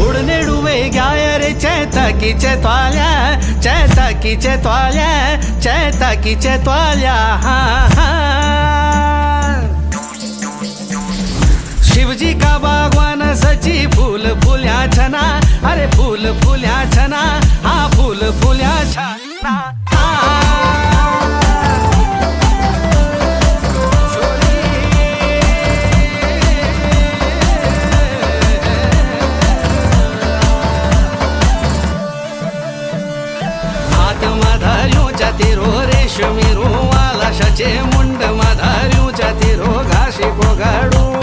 उडनेडुवे ग्याय रे चैताकीचे त्वाल्या, चैताकीचे त्वाल्या, चैताकीचे त्वाल्या. शिवजी का बागवान सची फूल फुल्या छना, अरे फूल फुल्या छना, हा फूल फुल्या छना. तिरो रेशमी रो वाला शचे मुंड मधार्यूच्या तिरो घाशी कोगाडू.